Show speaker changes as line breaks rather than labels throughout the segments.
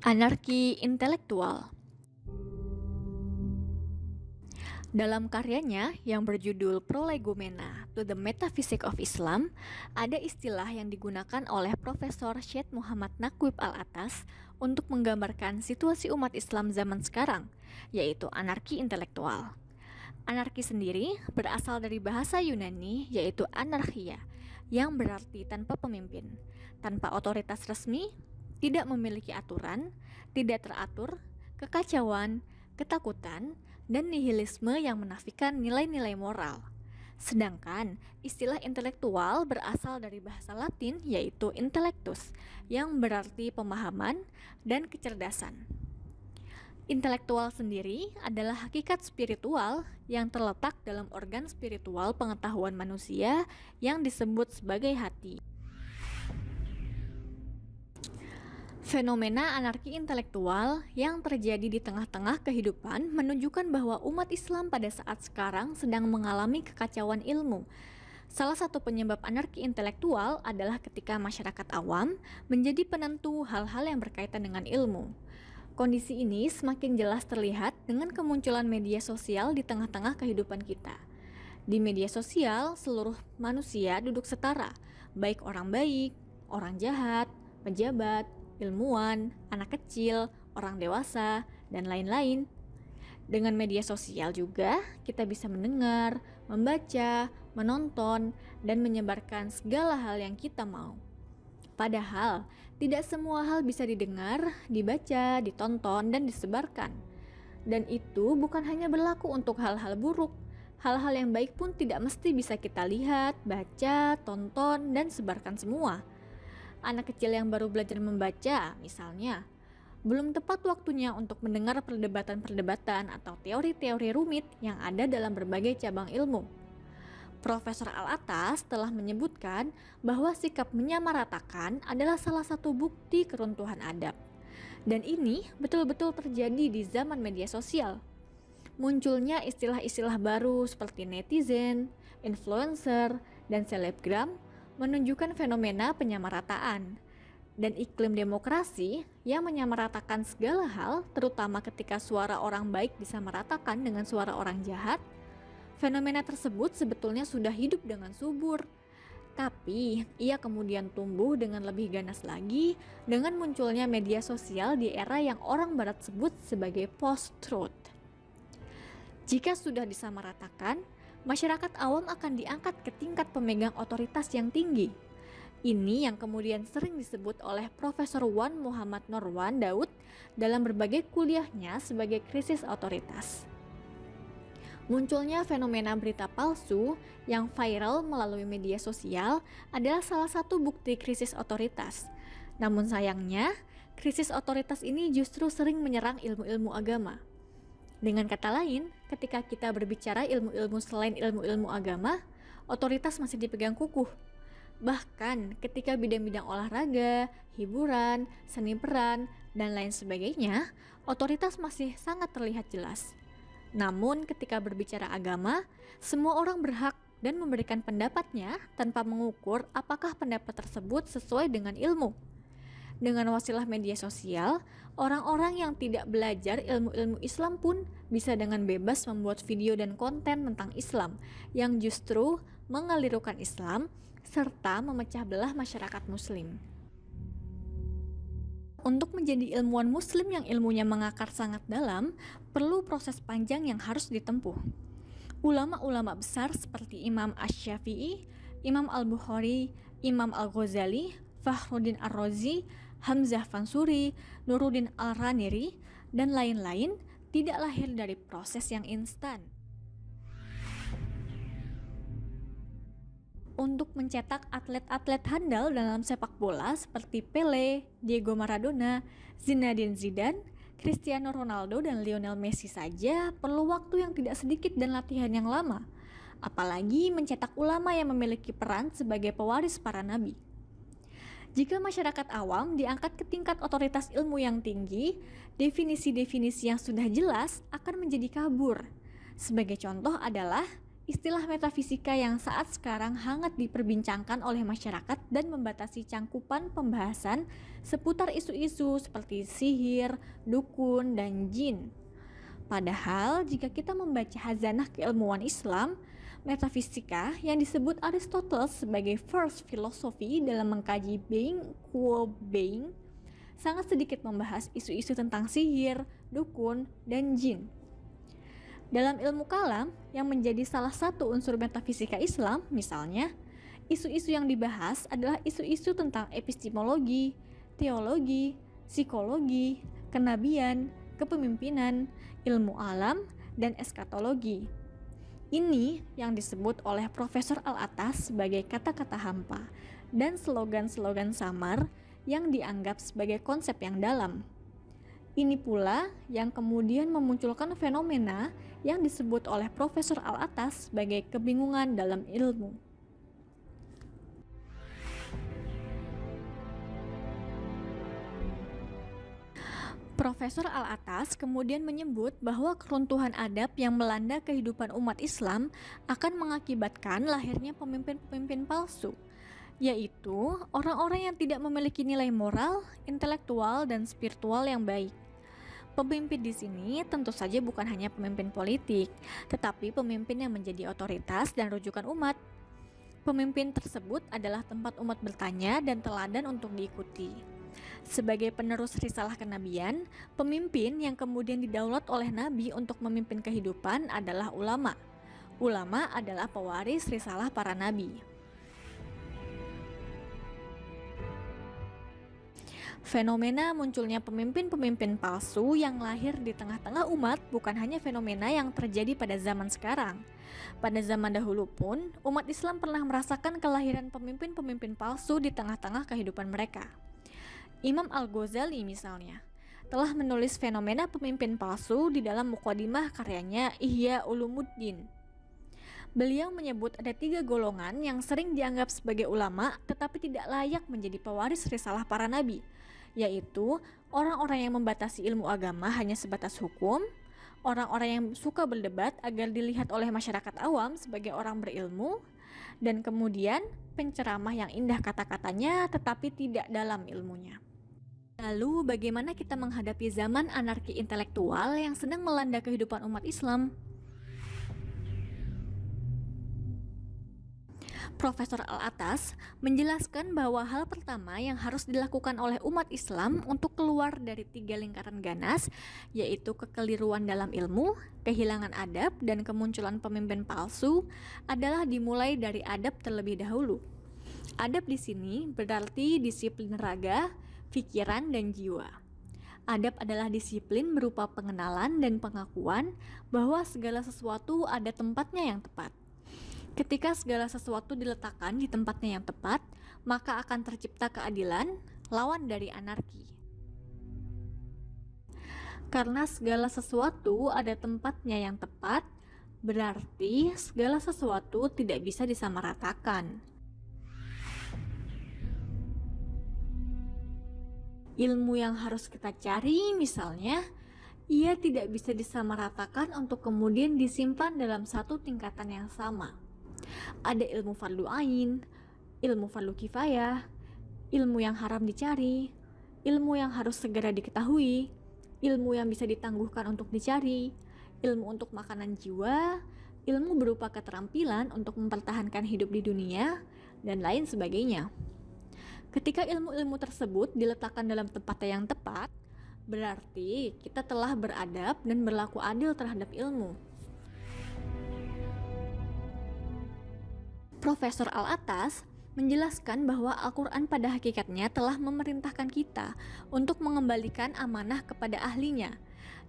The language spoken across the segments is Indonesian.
Anarki intelektual. Dalam karyanya yang berjudul Prolegomena to the Metaphysics of Islam, ada istilah yang digunakan oleh Profesor Syed Muhammad Naqib Al-Atas untuk menggambarkan situasi umat Islam zaman sekarang, yaitu anarki intelektual. Anarki sendiri berasal dari bahasa Yunani, yaitu anarchia, yang berarti tanpa pemimpin, tanpa otoritas resmi, tidak memiliki aturan, tidak teratur, kekacauan, ketakutan, dan nihilisme yang menafikan nilai-nilai moral. Sedangkan istilah intelektual berasal dari bahasa Latin, yaitu intellectus, yang berarti pemahaman dan kecerdasan. Intelektual sendiri adalah hakikat spiritual yang terletak dalam organ spiritual pengetahuan manusia yang disebut sebagai hati. Fenomena anarki intelektual yang terjadi di tengah-tengah kehidupan menunjukkan bahwa umat Islam pada saat sekarang sedang mengalami kekacauan ilmu. Salah satu penyebab anarki intelektual adalah ketika masyarakat awam menjadi penentu hal-hal yang berkaitan dengan ilmu. Kondisi ini semakin jelas terlihat dengan kemunculan media sosial di tengah-tengah kehidupan kita. Di media sosial, seluruh manusia duduk setara, baik orang baik, orang jahat, pejabat, ilmuwan, anak kecil, orang dewasa, dan lain-lain. Dengan media sosial juga, kita bisa mendengar, membaca, menonton, dan menyebarkan segala hal yang kita mau. Padahal, tidak semua hal bisa didengar, dibaca, ditonton, dan disebarkan. Dan itu bukan hanya berlaku untuk hal-hal buruk. Hal-hal yang baik pun tidak mesti bisa kita lihat, baca, tonton, dan sebarkan semua. Anak kecil yang baru belajar membaca, misalnya, belum tepat waktunya untuk mendengar perdebatan-perdebatan atau teori-teori rumit yang ada dalam berbagai cabang ilmu. Profesor Al-Atas telah menyebutkan bahwa sikap menyamaratakan adalah salah satu bukti keruntuhan adab. Dan ini betul-betul terjadi di zaman media sosial. Munculnya istilah-istilah baru seperti netizen, influencer, dan selebgram menunjukkan fenomena penyamarataan. Dan iklim demokrasi yang menyamaratakan segala hal, terutama ketika suara orang baik disamaratakan dengan suara orang jahat. Fenomena tersebut sebetulnya sudah hidup dengan subur, tapi ia kemudian tumbuh dengan lebih ganas lagi dengan munculnya media sosial di era yang orang barat sebut sebagai post-truth. Jika sudah disamaratakan, masyarakat awam akan diangkat ke tingkat pemegang otoritas yang tinggi. Ini yang kemudian sering disebut oleh Profesor Wan Muhammad Nurwan Daud dalam berbagai kuliahnya sebagai krisis otoritas. Munculnya fenomena berita palsu yang viral melalui media sosial adalah salah satu bukti krisis otoritas. Namun sayangnya, krisis otoritas ini justru sering menyerang ilmu-ilmu agama. Dengan kata lain, ketika kita berbicara ilmu-ilmu selain ilmu-ilmu agama, otoritas masih dipegang kukuh. Bahkan ketika bidang-bidang olahraga, hiburan, seni peran, dan lain sebagainya, otoritas masih sangat terlihat jelas. Namun ketika berbicara agama, semua orang berhak dan memberikan pendapatnya tanpa mengukur apakah pendapat tersebut sesuai dengan ilmu. Dengan wasilah media sosial, orang-orang yang tidak belajar ilmu-ilmu Islam pun bisa dengan bebas membuat video dan konten tentang Islam yang justru mengelirukan Islam serta memecah belah masyarakat muslim. Untuk menjadi ilmuwan muslim yang ilmunya mengakar sangat dalam, perlu proses panjang yang harus ditempuh. Ulama-ulama besar seperti Imam Asy-Syafi'i, Imam Al-Bukhari, Imam Al-Ghazali, Fakhruddin Ar-Razi, Hamzah Fansuri, Nuruddin Al-Raniri, dan lain-lain tidak lahir dari proses yang instan. Untuk mencetak atlet-atlet handal dalam sepak bola seperti Pele, Diego Maradona, Zinedine Zidane, Cristiano Ronaldo, dan Lionel Messi saja perlu waktu yang tidak sedikit dan latihan yang lama. Apalagi mencetak ulama yang memiliki peran sebagai pewaris para nabi. Jika masyarakat awam diangkat ke tingkat otoritas ilmu yang tinggi, definisi-definisi yang sudah jelas akan menjadi kabur. Sebagai contoh adalah istilah metafisika yang saat sekarang hangat diperbincangkan oleh masyarakat dan membatasi cangkupan pembahasan seputar isu-isu seperti sihir, dukun, dan jin. Padahal jika kita membaca khazanah keilmuan Islam, metafisika yang disebut Aristoteles sebagai first philosophy dalam mengkaji being quo being sangat sedikit membahas isu-isu tentang sihir, dukun, dan jin. Dalam ilmu kalam yang menjadi salah satu unsur metafisika Islam, misalnya, isu-isu yang dibahas adalah isu-isu tentang epistemologi, teologi, psikologi, kenabian, kepemimpinan, ilmu alam, dan eskatologi. Ini yang disebut oleh Profesor Al-Attas sebagai kata-kata hampa dan slogan-slogan samar yang dianggap sebagai konsep yang dalam. Ini pula yang kemudian memunculkan fenomena yang disebut oleh Profesor Al-Attas sebagai kebingungan dalam ilmu. Profesor Al-Attas kemudian menyebut bahwa keruntuhan adab yang melanda kehidupan umat Islam akan mengakibatkan lahirnya pemimpin-pemimpin palsu, yaitu orang-orang yang tidak memiliki nilai moral, intelektual, dan spiritual yang baik. Pemimpin di sini tentu saja bukan hanya pemimpin politik, tetapi pemimpin yang menjadi otoritas dan rujukan umat. Pemimpin tersebut adalah tempat umat bertanya dan teladan untuk diikuti. Sebagai penerus risalah kenabian, pemimpin yang kemudian didaulat oleh Nabi untuk memimpin kehidupan adalah ulama. Ulama adalah pewaris risalah para nabi. Fenomena munculnya pemimpin-pemimpin palsu yang lahir di tengah-tengah umat bukan hanya fenomena yang terjadi pada zaman sekarang. Pada zaman dahulu pun, umat Islam pernah merasakan kelahiran pemimpin-pemimpin palsu di tengah-tengah kehidupan mereka. Imam Al-Ghazali misalnya, telah menulis fenomena pemimpin palsu di dalam muqaddimah karyanya Ihya Ulumuddin. Beliau menyebut ada 3 golongan yang sering dianggap sebagai ulama tetapi tidak layak menjadi pewaris risalah para nabi, yaitu orang-orang yang membatasi ilmu agama hanya sebatas hukum, orang-orang yang suka berdebat agar dilihat oleh masyarakat awam sebagai orang berilmu, dan kemudian penceramah yang indah kata-katanya tetapi tidak dalam ilmunya. Lalu bagaimana kita menghadapi zaman anarki intelektual yang sedang melanda kehidupan umat Islam? Profesor Al-Attas menjelaskan bahwa hal pertama yang harus dilakukan oleh umat Islam untuk keluar dari 3 lingkaran ganas, yaitu kekeliruan dalam ilmu, kehilangan adab, dan kemunculan pemimpin palsu, adalah dimulai dari adab terlebih dahulu. Adab di sini berarti disiplin raga, pikiran, dan jiwa. Adab adalah disiplin berupa pengenalan dan pengakuan bahwa segala sesuatu ada tempatnya yang tepat. Ketika segala sesuatu diletakkan di tempatnya yang tepat, maka akan tercipta keadilan, lawan dari anarki. Karena segala sesuatu ada tempatnya yang tepat, berarti segala sesuatu tidak bisa disamaratakan. Ilmu yang harus kita cari misalnya, ia tidak bisa disamaratakan untuk kemudian disimpan dalam satu tingkatan yang sama. Ada ilmu fardu ain, ilmu fardu kifayah, ilmu yang haram dicari, ilmu yang harus segera diketahui, ilmu yang bisa ditangguhkan untuk dicari, ilmu untuk makanan jiwa, ilmu berupa keterampilan untuk mempertahankan hidup di dunia, dan lain sebagainya. Ketika ilmu-ilmu tersebut diletakkan dalam tempatnya yang tepat, berarti kita telah beradab dan berlaku adil terhadap ilmu. Profesor Al-Attas menjelaskan bahwa Al-Quran pada hakikatnya telah memerintahkan kita untuk mengembalikan amanah kepada ahlinya.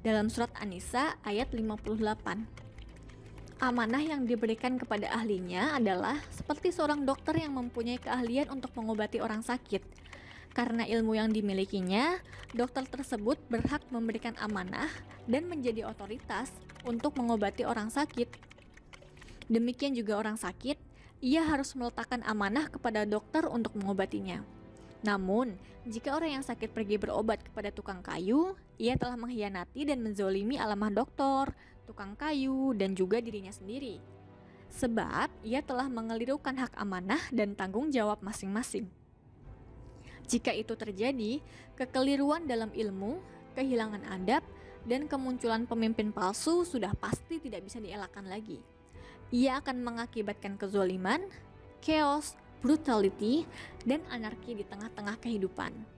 Dalam surat An-Nisa ayat 58. Amanah yang diberikan kepada ahlinya adalah seperti seorang dokter yang mempunyai keahlian untuk mengobati orang sakit. Karena ilmu yang dimilikinya, dokter tersebut berhak memberikan amanah dan menjadi otoritas untuk mengobati orang sakit. Demikian juga orang sakit, ia harus meletakkan amanah kepada dokter untuk mengobatinya. Namun, jika orang yang sakit pergi berobat kepada tukang kayu, ia telah mengkhianati dan menzolimi alamah dokter, tukang kayu, dan juga dirinya sendiri. Sebab, ia telah mengelirukan hak amanah dan tanggung jawab masing-masing. Jika itu terjadi, kekeliruan dalam ilmu, kehilangan adab, dan kemunculan pemimpin palsu sudah pasti tidak bisa dielakkan lagi. Ia akan mengakibatkan kezoliman, chaos, brutality, dan anarki di tengah-tengah kehidupan.